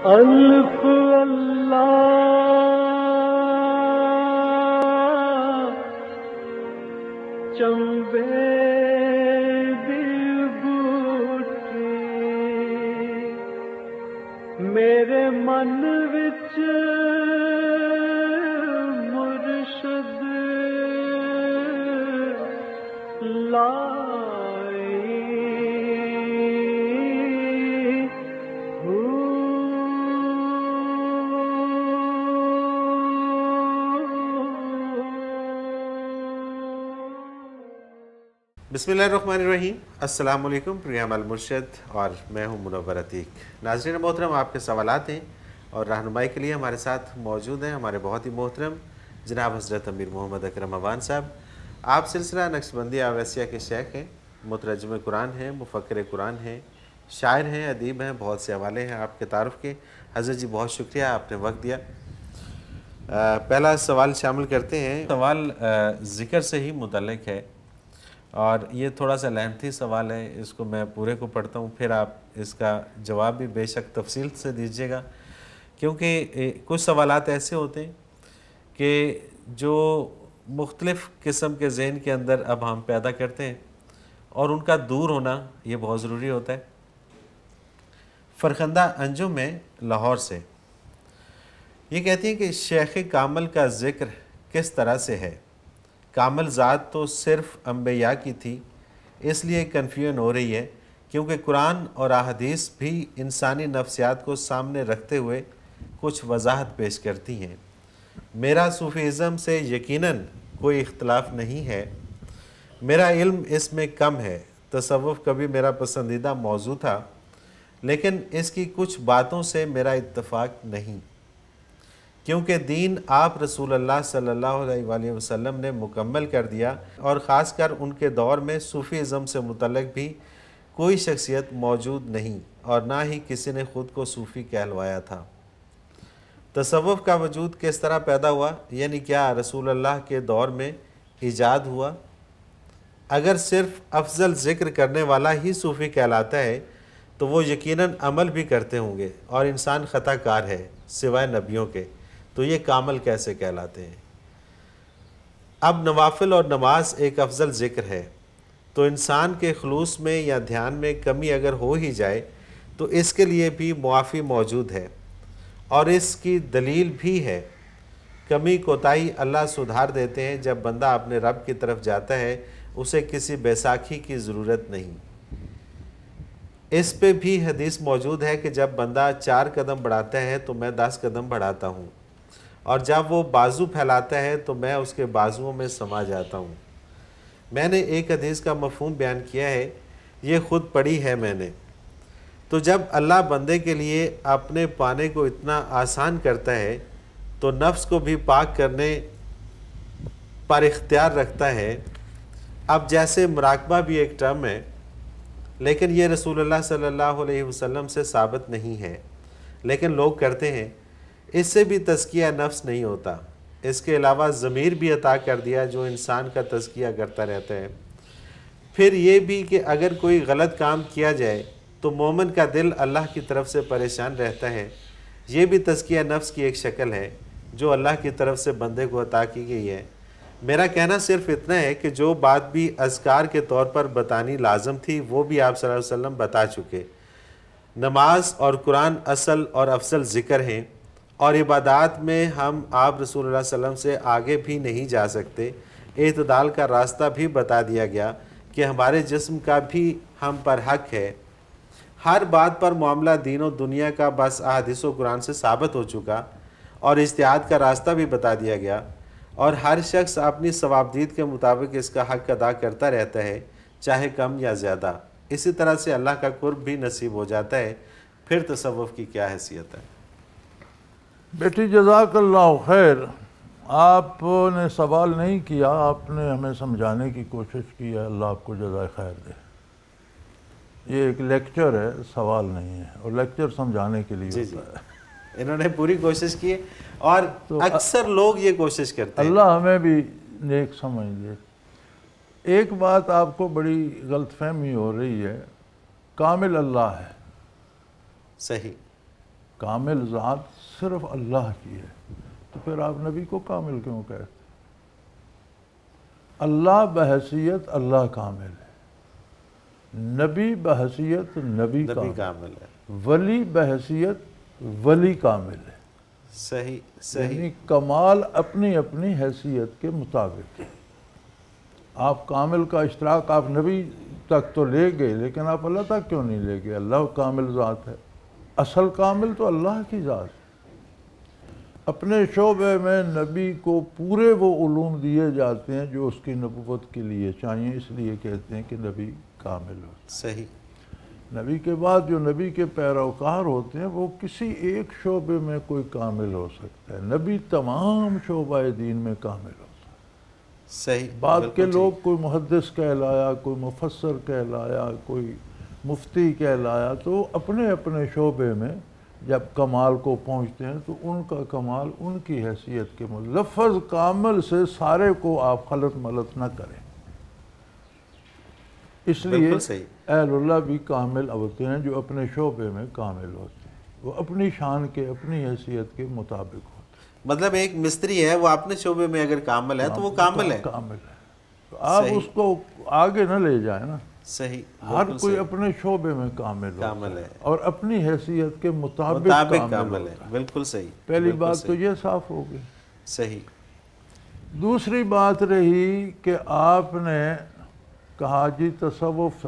الف اللہ چمبے دی بوٹی میرے من وچ مرشد لائی بسم اللہ الرحمن الرحیم۔ السلام علیکم، پروگرام المرشد اور میں ہوں منور عتیق۔ ناظرین محترم، آپ کے سوالات ہیں اور رہنمائی کے لیے ہمارے ساتھ موجود ہیں ہمارے بہت ہی محترم جناب حضرت امیر محمد اکرم اوان صاحب۔ آپ سلسلہ نقشبندی اویسیہ کے شیخ ہیں، مترجم قرآن ہیں، مفکر قرآن ہیں، شاعر ہیں، ادیب ہیں، بہت سے حوالے ہیں آپ کے تعارف کے۔ حضرت جی بہت شکریہ، آپ نے وقت دیا۔ پہلا سوال شامل کرتے ہیں۔ سوال ذکر سے ہی متعلق ہے اور یہ تھوڑا سا لینتھی سوال ہے، اس کو میں پورے کو پڑھتا ہوں، پھر آپ اس کا جواب بھی بے شک تفصیل سے دیجیے گا، کیونکہ کچھ سوالات ایسے ہوتے ہیں کہ جو مختلف قسم کے ذہن کے اندر اب ہم پیدا کرتے ہیں اور ان کا دور ہونا یہ بہت ضروری ہوتا ہے۔ فرخندہ انجم میں لاہور سے یہ کہتی ہیں کہ شیخ کامل کا ذکر کس طرح سے ہے؟ کامل ذات تو صرف انبیاء کی تھی، اس لیے کنفیوژن ہو رہی ہے، کیونکہ قرآن اور احادیث بھی انسانی نفسیات کو سامنے رکھتے ہوئے کچھ وضاحت پیش کرتی ہیں۔ میرا صوفیزم سے یقیناً کوئی اختلاف نہیں ہے، میرا علم اس میں کم ہے، تصوف کبھی میرا پسندیدہ موضوع تھا، لیکن اس کی کچھ باتوں سے میرا اتفاق نہیں، کیونکہ دین آپ رسول اللہ صلی اللہ علیہ وآلہ وسلم نے مکمل کر دیا، اور خاص کر ان کے دور میں صوفیزم سے متعلق بھی کوئی شخصیت موجود نہیں اور نہ ہی کسی نے خود کو صوفی کہلوایا تھا۔ تصوف کا وجود کس طرح پیدا ہوا؟ یعنی کیا رسول اللہ کے دور میں ایجاد ہوا؟ اگر صرف افضل ذکر کرنے والا ہی صوفی کہلاتا ہے تو وہ یقیناً عمل بھی کرتے ہوں گے، اور انسان خطا کار ہے سوائے نبیوں کے، تو یہ کامل کیسے کہلاتے ہیں؟ اب نوافل اور نماز ایک افضل ذکر ہے، تو انسان کے خلوص میں یا دھیان میں کمی اگر ہو ہی جائے تو اس کے لیے بھی معافی موجود ہے، اور اس کی دلیل بھی ہے۔ کمی کوتاہی اللہ سدھار دیتے ہیں، جب بندہ اپنے رب کی طرف جاتا ہے اسے کسی بیساکھی کی ضرورت نہیں۔ اس پہ بھی حدیث موجود ہے کہ جب بندہ 4 قدم بڑھاتا ہے تو میں 10 قدم بڑھاتا ہوں، اور جب وہ بازو پھیلاتا ہے تو میں اس کے بازوؤں میں سما جاتا ہوں۔ میں نے ایک حدیث کا مفہوم بیان کیا ہے، یہ خود پڑھی ہے میں نے۔ تو جب اللہ بندے کے لیے اپنے پانے کو اتنا آسان کرتا ہے تو نفس کو بھی پاک کرنے پر اختیار رکھتا ہے۔ اب جیسے مراقبہ بھی ایک ٹرم ہے، لیکن یہ رسول اللہ صلی اللہ علیہ وسلم سے ثابت نہیں ہے، لیکن لوگ کرتے ہیں۔ اس سے بھی تزکیہ نفس نہیں ہوتا، اس کے علاوہ ضمیر بھی عطا کر دیا جو انسان کا تزکیہ کرتا رہتا ہے۔ پھر یہ بھی کہ اگر کوئی غلط کام کیا جائے تو مومن کا دل اللہ کی طرف سے پریشان رہتا ہے، یہ بھی تزکیہ نفس کی ایک شکل ہے جو اللہ کی طرف سے بندے کو عطا کی گئی ہے۔ میرا کہنا صرف اتنا ہے کہ جو بات بھی اذکار کے طور پر بتانی لازم تھی وہ بھی آپ صلی اللہ علیہ وسلم بتا چکے۔ نماز اور قرآن اصل اور افضل ذکر ہیں، اور عبادات میں ہم آپ رسول اللہ صلی اللہ علیہ وسلم سے آگے بھی نہیں جا سکتے۔ اعتدال کا راستہ بھی بتا دیا گیا کہ ہمارے جسم کا بھی ہم پر حق ہے۔ ہر بات پر معاملہ دین و دنیا کا بس احادیث و قرآن سے ثابت ہو چکا، اور اجتہاد کا راستہ بھی بتا دیا گیا، اور ہر شخص اپنی ثوابدید کے مطابق اس کا حق ادا کرتا رہتا ہے، چاہے کم یا زیادہ۔ اسی طرح سے اللہ کا قرب بھی نصیب ہو جاتا ہے، پھر تصوف کی کیا حیثیت ہے؟ بیٹی جزاک اللہ خیر، آپ نے سوال نہیں کیا، آپ نے ہمیں سمجھانے کی کوشش کی ہے، اللہ آپ کو جزائے خیر دے۔ یہ ایک لیکچر ہے، سوال نہیں ہے، اور لیکچر سمجھانے کے لیے ہوتا ہے۔ انہوں نے پوری کوشش کی ہے، اور اکثر لوگ یہ کوشش کرتے ہیں۔ اللہ ہمیں بھی نیک سمجھ دے۔ ایک بات آپ کو بڑی غلط فہمی ہو رہی ہے، کامل اللہ ہے۔ صحیح۔ کامل ذات صرف اللہ کی ہے، تو پھر آپ نبی کو کامل کیوں کہتے؟ اللہ بحیثیت اللہ کامل ہے، نبی بحیثیت نبی کامل ہے، ولی بحیثیت ولی کامل ہے۔ صحیح یعنی کمال اپنی اپنی حیثیت کے مطابق ہے۔ آپ کامل کا اشتراک آپ نبی تک تو لے گئے، لیکن آپ اللہ تک کیوں نہیں لے گئے؟ اللہ کامل ذات ہے، اصل کامل تو اللہ کی ذات ہے۔ اپنے شعبے میں نبی کو پورے وہ علوم دیے جاتے ہیں جو اس کی نبوت کے لیے چاہیے، اس لیے کہتے ہیں کہ نبی کامل ہو۔ صحیح۔ نبی کے بعد جو نبی کے پیروکار ہوتے ہیں وہ کسی ایک شعبے میں کوئی کامل ہو سکتا ہے، نبی تمام شعبہ دین میں کامل ہوتا ہے۔ صحیح۔ بعد کے لوگ کوئی محدث کہلایا، کوئی مفسر کہلایا، کوئی مفتی کہلایا، تو اپنے اپنے شعبے میں جب کمال کو پہنچتے ہیں تو ان کا کمال ان کی حیثیت کے لفظ کامل سے سارے کو آپ خلط ملط نہ کریں۔ اس لیے اہل اللہ بھی کامل ہوتے ہیں جو اپنے شعبے میں کامل ہوتے ہیں، وہ اپنی شان کے اپنی حیثیت کے مطابق ہوتے ہیں۔ مطلب ایک مستری ہے، وہ اپنے شعبے میں اگر کامل ہے تو وہ کامل ہے، کامل ہے، تو آپ اس کو آگے نہ لے جائیں نا۔ صحیح۔ ہر کوئی اپنے شعبے میں کامل ہے اور اپنی حیثیت کے مطابق کامل ہے۔ بالکل صحیح۔ پہلی بات تو یہ صاف ہو گئی۔ صحیح۔ دوسری بات رہی کہ آپ نے کہا جی تصوف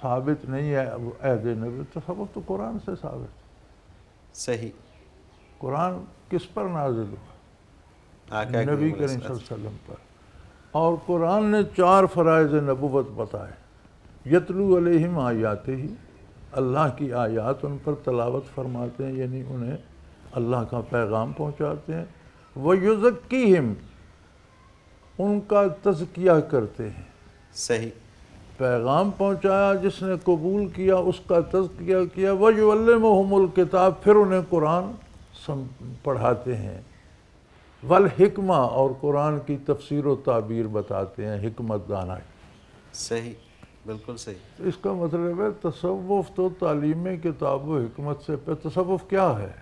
ثابت نہیں ہے عہد نبی، تصوف تو قرآن سے ثابت ہے۔ صحیح۔ قرآن کس پر نازل ہوا؟ آقا نبی کریم صلی اللہ علیہ وسلم پر، اور قرآن نے 4 فرائض نبوت بتائے۔ یتلو علیہم آیاتہ ہی، اللہ کی آیات ان پر تلاوت فرماتے ہیں، یعنی انہیں اللہ کا پیغام پہنچاتے ہیں۔ وَيُزَكِّيهِمْ، ان کا تزکیہ کرتے ہیں۔ صحیح۔ پیغام پہنچایا، جس نے قبول کیا اس کا تزکیہ کیا۔ وَيُعَلِّمُهُمُ الْكِتَابَ، پھر انہیں قرآن پڑھاتے ہیں۔ والحکمہ، اور قرآن کی تفسیر و تعبیر بتاتے ہیں، حکمت دانائی۔ صحیح، بالکل صحیح۔ اس کا مطلب ہے تصوف تو تعلیم کتاب و حکمت سے تصوف کیا ہے؟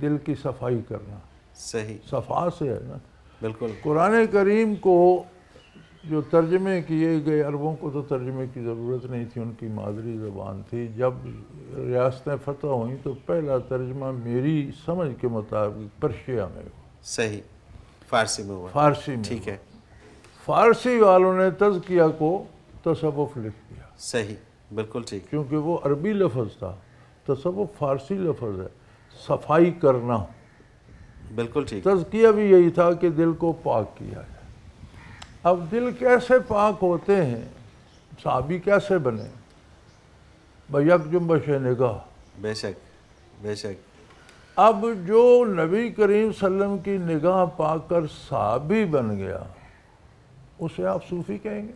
دل کی صفائی کرنا۔ صحیح، صفا سے ہے نا۔ بالکل۔ قرآن کریم کو جو ترجمے کیے گئے، عربوں کو تو ترجمے کی ضرورت نہیں تھی، ان کی مادری زبان تھی۔ جب ریاستیں فتح ہوئیں تو پہلا ترجمہ میری سمجھ کے مطابق پرشیا میں ہوا۔ صحیح، فارسی میں ہوا۔ فارسی میں ٹھیک ہے۔ فارسی والوں نے تزکیہ کو تصوف لکھ دیا۔ صحیح، بالکل ٹھیک۔ کیونکہ وہ عربی لفظ تھا، تصوف فارسی لفظ ہے، صفائی کرنا۔ بالکل ٹھیک۔ تزکیہ بھی یہی تھا کہ دل کو پاک کیا جائے۔ اب دل کیسے پاک ہوتے ہیں؟ صحابی کیسے بنے؟ بیک جنبش نگاہ۔ بے شک، بے شک۔ اب جو نبی کریم صلی اللہ علیہ وسلم کی نگاہ پا کر صحابی بن گیا، اسے آپ صوفی کہیں گے؟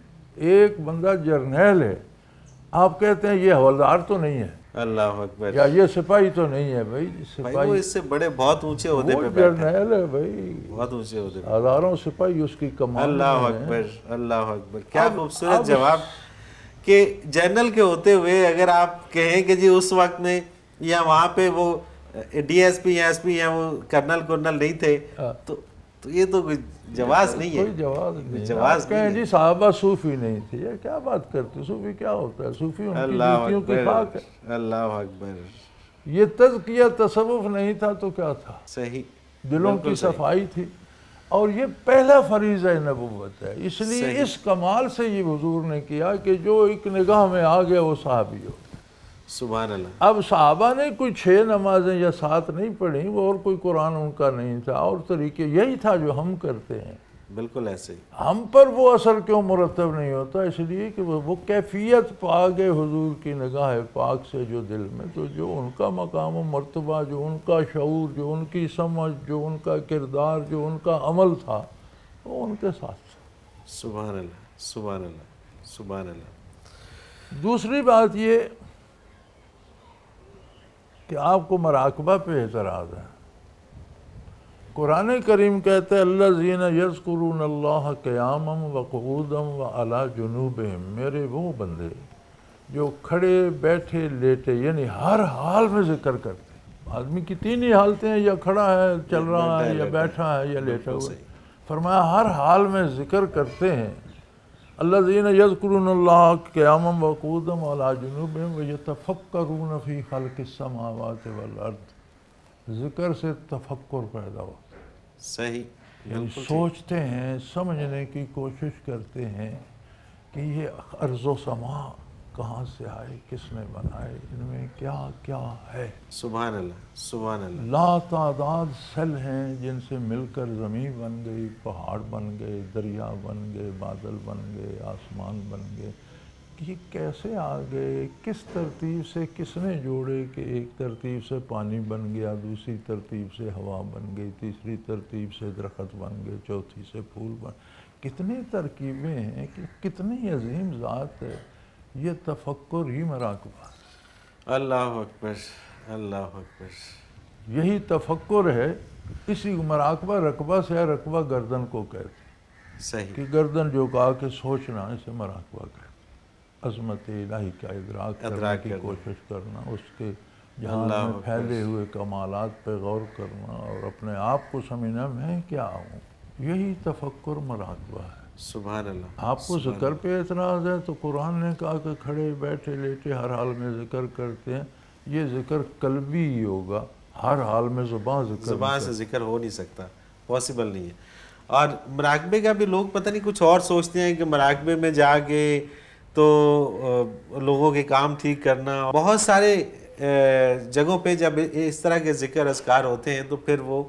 ایک بندہ جرنیل ہے، آپ کہتے ہیں یہ حوالدار تو نہیں ہے، اللہ اکبر، یا یہ سپاہی تو نہیں ہے۔ بھائی سپاہی وہ اس سے بڑے بہت اونچے عہدے پہ بیٹھے، جرنیل ہے بھائی، بہت اونچے عہدے پہ۔ ہزاروں سپاہی اس کی کمان میں اللہ ہیں۔ اکبر، اللہ اکبر۔ کیا خوبصورت جواب کہ جنرل کے ہوتے ہوئے اگر آپ کہیں کہ جی اس وقت میں یا وہاں پہ وہ ڈی ایس پی یا ایس پی یا وہ کرنل نہیں تھے، تو یہ تو کوئی جواز نہیں ہے، کوئی جواز نہیں۔ جواز کہیں جی صحابہ صوفی نہیں تھے، یہ کیا بات کرتے؟ صوفی کیا ہوتا ہے؟ صوفی ان کی جوتیوں کی خاک ہے۔ اللہ اکبر۔ یہ تزکیہ تصوف نہیں تھا تو کیا تھا؟ صحیح، دلوں کی صفائی تھی، اور یہ پہلا فریضہ نبوت ہے۔ اس لیے اس کمال سے یہ حضور نے کیا کہ جو ایک نگاہ میں آ گیا وہ صحابی ہو۔ سبحان اللہ۔ اب صحابہ نے کوئی 6 نمازیں یا 7 نہیں پڑھی، وہ اور کوئی قرآن ان کا نہیں تھا، اور طریقے یہی تھا جو ہم کرتے ہیں۔ بالکل ایسے ہی۔ ہم پر وہ اثر کیوں مرتب نہیں ہوتا؟ اس لیے کہ وہ کیفیت پا گئے حضور کی نگاہ پاک سے جو دل میں، تو جو ان کا مقام و مرتبہ، جو ان کا شعور، جو ان کی سمجھ، جو ان کا کردار، جو ان کا عمل تھا، وہ ان کے ساتھ تھا۔ سبحان اللہ، سبحان اللہ، سبحان اللہ۔ دوسری بات یہ کہ آپ کو مراقبہ پہ اعتراض ہے۔ قرآن کریم کہتے ہیں الذین یذکرون اللہ قیاما وقعودا وعلی جنوبہم، میرے وہ بندے جو کھڑے بیٹھے لیٹے یعنی ہر حال میں ذکر کرتے ہیں۔ آدمی کی تین ہی حالتیں ہیں، یا کھڑا ہے چل رہا ہے، یا بیٹھا ہے، یا لیٹا ہوا ہے۔ فرمایا ہر حال میں ذکر کرتے ہیں۔ الذین یذکرون اللہ قیاما وقعودا وعلی جنوبہم ویتفکرون فی خلق السماوات والارض۔ ذکر سے تفکر پیدا ہوتا ہے، صحیح، یعنی سوچتے ہیں، سمجھنے کی کوشش کرتے ہیں کہ یہ ارض و سما کہاں سے آئے، کس نے بنائے، ان میں کیا کیا ہے۔ سبحان اللہ، سبحان اللہ۔ لا تعداد سیل ہیں جن سے مل کر زمین بن گئی، پہاڑ بن گئے، دریا بن گئے، بادل بن گئے، آسمان بن گئے۔ یہ کیسے آ گئے، کس ترتیب سے کس نے جوڑے کہ ایک ترتیب سے پانی بن گیا، دوسری ترتیب سے ہوا بن گئی، تیسری ترتیب سے درخت بن گئے، چوتھی سے پھول بن، کتنی ترکیبیں ہیں، کہ کتنی عظیم ذات ہے۔ یہ تفکر ہی مراقبہ، اللہ اکبر، اللہ اکبر۔ یہی تفکر ہے۔ اسی مراقبہ، رقبہ سے ہے، رقبہ گردن کو کہتے ہیں صحیح، کہ گردن جو کہا کہ سوچنا، اسے مراقبہ کہتے ہیں۔ عظمت الہی کا ادراک کرنے کی کوشش کرنا، اس کے جہان میں پھیلے ہوئے کمالات پہ غور کرنا، اور اپنے آپ کو سمجھنا میں کیا ہوں۔ یہی تفکر مراقبہ ہے۔ سبحان اللہ۔ آپ کو ذکر پہ اعتراض ہے تو قرآن نے کہا کہ کھڑے بیٹھے لیٹے ہر حال میں ذکر کرتے ہیں۔ یہ ذکر قلبی ہی ہوگا، ہر حال میں زبان سے ذکر ہو نہیں سکتا، پاسبل نہیں ہے۔ اور مراقبے کا بھی لوگ پتہ نہیں کچھ اور سوچتے ہیں کہ مراقبے میں جا کے تو لوگوں کے کام ٹھیک کرنا، بہت سارے جگہوں پہ جب اس طرح کے ذکر اذکار ہوتے ہیں تو پھر وہ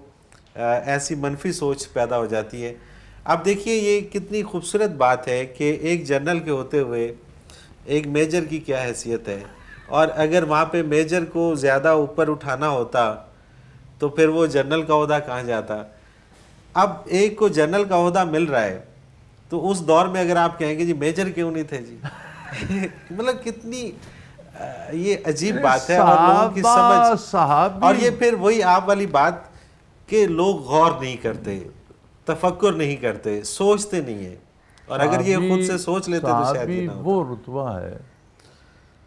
ایسی منفی سوچ پیدا ہو جاتی ہے۔ اب دیکھیے یہ کتنی خوبصورت بات ہے کہ ایک جنرل کے ہوتے ہوئے ایک میجر کی کیا حیثیت ہے، اور اگر وہاں پہ میجر کو زیادہ اوپر اٹھانا ہوتا تو پھر وہ جنرل کا عہدہ کہاں جاتا۔ اب ایک کو جنرل کا عہدہ مل رہا ہے تو اس دور میں اگر آپ کہیں گے جی میجر کیوں نہیں تھے جی مطلب کتنی یہ عجیب بات ہے، اور لوگوں کی سمجھ، اور یہ پھر وہی آپ والی بات کہ لوگ غور نہیں کرتے، تفکر نہیں کرتے، سوچتے نہیں ہیں، اور اگر یہ خود سے سوچ لیتے تو شاید یہ نہ ہوتا۔ وہ رتبہ ہے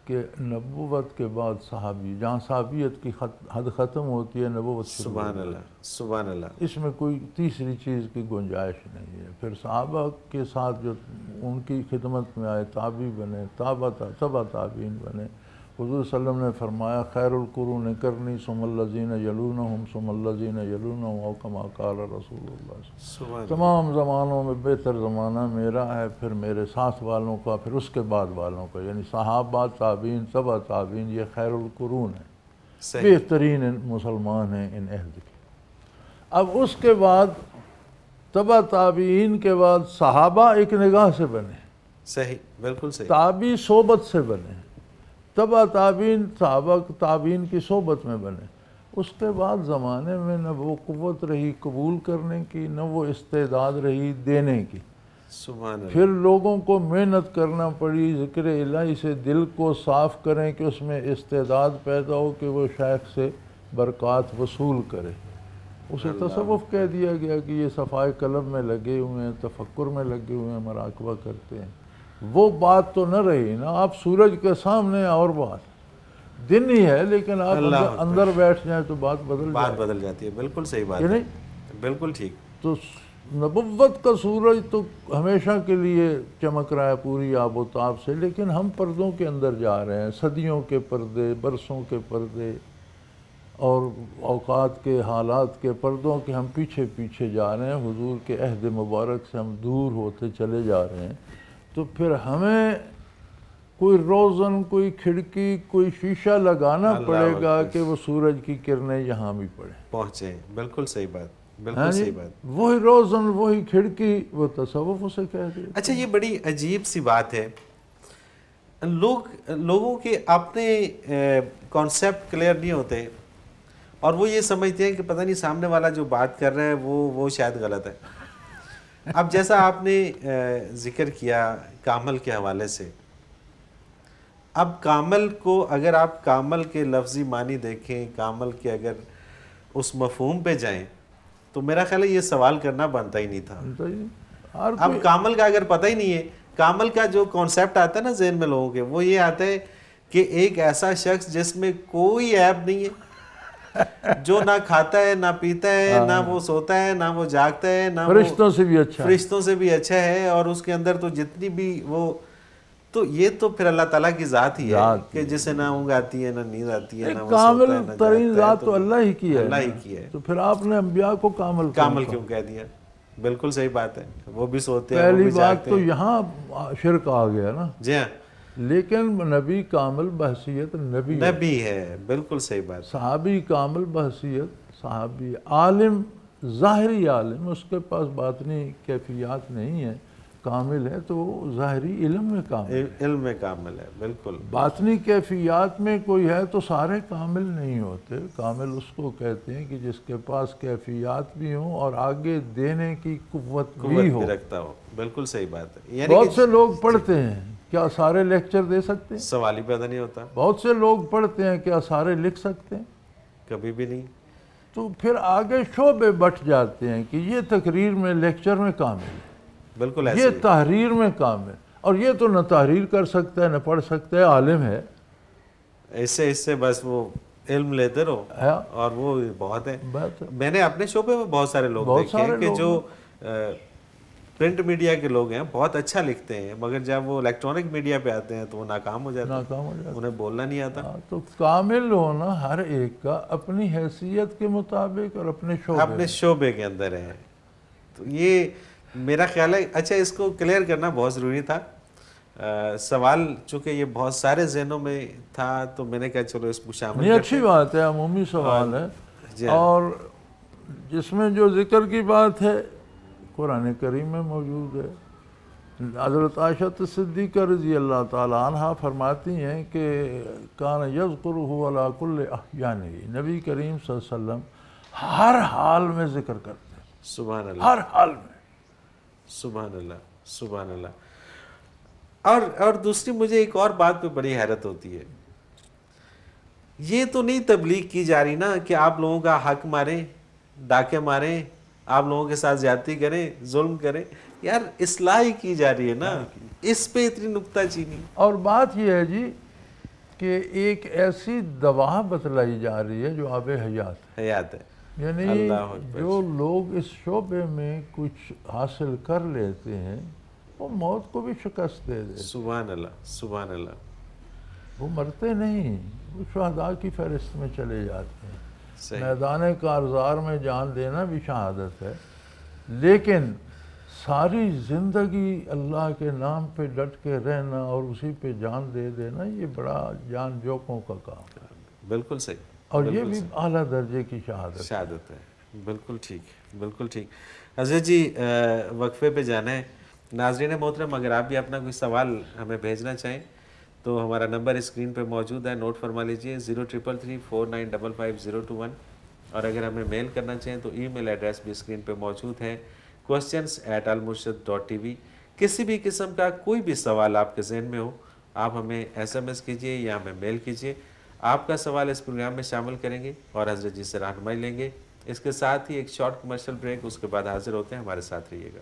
کہ نبوت کے بعد صحابی، جہاں صحابیت کی حد ختم ہوتی ہے، نبوت شروع ہوتی ہے۔ سبحان اللہ، سبحان اللہ۔ اس میں کوئی تیسری چیز کی گنجائش نہیں ہے۔ پھر صحابہ کے ساتھ جو ان کی خدمت میں آئے، تابعی بنے، تبع تابعین بنے۔ حضور صلی اللہ علیہ وسلم نے فرمایا خیر القرون قرنی ثم الذین یلونہم ثم الذین یلونہم، او کما قال رسول اللہ صلی اللہ علیہ وسلم۔ تمام زمانوں میں بہتر زمانہ میرا ہے، پھر میرے ساتھ والوں کا، پھر اس کے بعد والوں کا، یعنی صحابہ، تابعین، تبع تابعین، یہ خیر القرون ہے، بہترین مسلمان ہیں ان عہد کے۔ اب اس کے بعد تبع تابعین کے بعد صحابہ ایک نگاہ سے بنے، صحیح، بالکل صحیح، تابعی صحبت سے بنے، تبع تابعین صحابہ تابعین کی صحبت میں بنے۔ اس کے بعد زمانے میں نہ وہ قوت رہی قبول کرنے کی، نہ وہ استعداد رہی دینے کی۔ سبحان اللہ۔ پھر لوگوں کو محنت کرنا پڑی، ذکر الہی سے دل کو صاف کریں کہ اس میں استعداد پیدا ہو کہ وہ شیخ سے برکات وصول کرے۔ اسے تصوف کہہ دیا گیا کہ یہ صفائے قلب میں لگے ہوئے ہیں، تفکر میں لگے ہوئے ہیں، مراقبہ کرتے ہیں۔ وہ بات تو نہ رہی نا، آپ سورج کے سامنے اور بات دن ہی ہے، لیکن آپ اندر بیٹھ جائیں تو بات بدل جاتی ہے۔ بالکل صحیح بات ہے، بالکل ٹھیک۔ تو نبوت کا سورج تو ہمیشہ کے لیے چمک رہا ہے پوری آب و تاب سے، لیکن ہم پردوں کے اندر جا رہے ہیں، صدیوں کے پردے، برسوں کے پردے اور اوقات کے حالات کے پردوں کے ہم پیچھے پیچھے جا رہے ہیں، حضور کے عہد مبارک سے ہم دور ہوتے چلے جا رہے ہیں۔ تو پھر ہمیں کوئی روزن، کوئی کھڑکی، کوئی شیشہ لگانا پڑے گا کہ وہ سورج کی کرنیں یہاں بھی پہنچیں۔ بالکل صحیح بات، بالکل صحیح بات۔ وہی روزن، وہی کھڑکی، وہ تصوف اسے کہہ دیا۔ اچھا، یہ بڑی عجیب سی بات ہے، لوگوں کے اپنے کانسیپٹ کلیئر نہیں ہوتے، اور وہ یہ سمجھتے ہیں کہ پتہ نہیں سامنے والا جو بات کر رہا ہے وہ شاید غلط ہے۔ اب جیسا آپ نے ذکر کیا کامل کے حوالے سے، اب کامل کو اگر آپ کامل کے لفظی معنی دیکھیں، کامل کے اگر اس مفہوم پہ جائیں تو میرا خیال ہے یہ سوال کرنا بنتا ہی نہیں تھا۔ اب کامل کا اگر پتہ ہی نہیں ہے، کامل کا جو کانسیپٹ آتا ہے نا ذہن میں لوگوں کے، وہ یہ آتا ہے کہ ایک ایسا شخص جس میں کوئی عیب نہیں ہے، جو نہ کھاتا ہے، نہ پیتا ہے، نہ وہ سوتا ہے، نہ وہ جاگتا ہے، نہ فرشتوں سے بھی اچھا، فرشتوں سے بھی اچھا ہے، اور اس کے اندر تو جتنی بھی وہ، تو یہ تو پھر اللہ تعالیٰ کی ذات ہی ہے کہ جسے نہ اونگ آتی ہے، نہ نیند آتی ہے، نہ وہ کامل سوتا ہے، نہ ترین جاگتا ہے، ذات تو اللہ ہی کی ہے، اللہ ہی کی ہے، تو پھر آپ نے انبیاء کو کامل کیوں کہہ دیا؟ بالکل صحیح بات ہے، وہ بھی سوتے ہیں، وہ پہلی بھی بات جاگتے تو ہیں. یہاں شرک آ گیا نا. جی ہاں، لیکن نبی کامل بحثیت نبی ہے، بالکل صحیح بات. صحابی کامل بحثیت صحابی، عالم ظاہری عالم، اس کے پاس باطنی کیفیات نہیں ہے، کامل ہے تو ظاہری علم میں کامل ہے، علم میں کامل ہے، بالکل. باطنی کیفیات میں کوئی ہے تو سارے کامل نہیں ہوتے. کامل اس کو کہتے ہیں کہ جس کے پاس کیفیات بھی ہوں اور آگے دینے کی قوت بھی ہو. رکھتا ہو، بالکل صحیح بات ہے. بہت سے لوگ پڑھتے ہیں، کیا سارے لیکچر دے سکتے ہیں؟ سوال ہی پیدا نہیں ہوتا. بہت سے لوگ پڑھتے ہیں، کیا سارے لکھ سکتے ہیں؟ کبھی بھی نہیں. تو پھر آگے شعبے بٹ جاتے ہیں کہ یہ تقریر میں لیکچر میں کامل ہے، بالکل یہ تحریر میں کامل، اور یہ تو نہ تحریر کر سکتا ہے نہ پڑھ سکتا ہے، عالم ہے. اس سے بس وہ علم لیتے رہو اور وہ بہت ہے. میں نے اپنے شعبے میں بہت سارے لوگ دیکھے ہیں کہ جو پرنٹ میڈیا کے لوگ ہیں بہت اچھا لکھتے ہیں، مگر جب وہ الیکٹرانک میڈیا پہ آتے ہیں تو وہ ناکام ہو جاتے ہیں، انہیں بولنا نہیں آتا. تو کامل ہونا ہر ایک کا اپنی حیثیت کے مطابق اور اپنے شعبے کے اندر ہے. تو یہ میرا خیال ہے. اچھا، اس کو کلیئر کرنا بہت ضروری تھا. سوال چونکہ یہ بہت سارے ذہنوں میں تھا تو میں نے کہا چلو اس کو شامل نہیں، اچھی بات ہے، عمومی سوال ہے، اور جس میں جو ذکر کی بات ہے قرآن کریم میں موجود ہے. حضرت عائشہ صدیقہ رضی اللہ تعالیٰ عنہ فرماتی ہیں کہ کان یذکرہ علی کل احیانہ، نبی کریم صلی اللہ علیہ وسلم ہر حال میں ذکر کرتے ہیں. سبحان اللہ، ہر حال میں. سبحان اللہ، سبحان اللہ. اور دوسری مجھے ایک اور بات پہ بڑی حیرت ہوتی ہے. یہ تو نہیں تبلیغ کی جا رہی نا کہ آپ لوگوں کا حق ماریں، ڈاکے ماریں، آپ لوگوں کے ساتھ زیادتی کریں، ظلم کریں. یار اصلاح ہی کی جا رہی ہے نا، اس پہ اتنی نکتہ چینی. اور بات یہ ہے جی کہ ایک ایسی دوا بتلائی جا رہی ہے جو آب حیات ہے. یعنی جو لوگ اس شعبے میں کچھ حاصل کر لیتے ہیں وہ موت کو بھی شکست دے دیتے. سبحان اللہ، سبحان اللہ. وہ مرتے نہیں، وہ شہداء کی فہرست میں چلے جاتے ہیں. میدان کارزار میں جان دینا بھی شہادت ہے، لیکن ساری زندگی اللہ کے نام پہ ڈٹ کے رہنا اور اسی پہ جان دے دینا، یہ بڑا جان جوکوں کا کام ہے. بالکل صحیح. اور یہ بھی اعلیٰ درجے کی شہادت ہے. بالکل ٹھیک، بالکل ٹھیک. حضرت جی وقفے پہ جانا ہے. ناظرین محترم، اگر آپ بھی اپنا کوئی سوال ہمیں بھیجنا چاہیں تو ہمارا نمبر اسکرین پہ موجود ہے، نوٹ فرما لیجئے 033349555021. اور اگر ہمیں میل کرنا چاہیں تو ای میل ایڈریس بھی اسکرین پہ موجود ہے، questions@almurshid.tv. کسی بھی قسم کا کوئی بھی سوال آپ کے ذہن میں ہو، آپ ہمیں SMS کیجئے یا ہمیں میل کیجئے. آپ کا سوال اس پروگرام میں شامل کریں گے اور حضرت جی سے رہنمائی لیں گے. اس کے ساتھ ہی ایک شارٹ کمرشل بریک، اس کے بعد حاضر ہوتے ہیں. ہمارے ساتھ رہیے گا.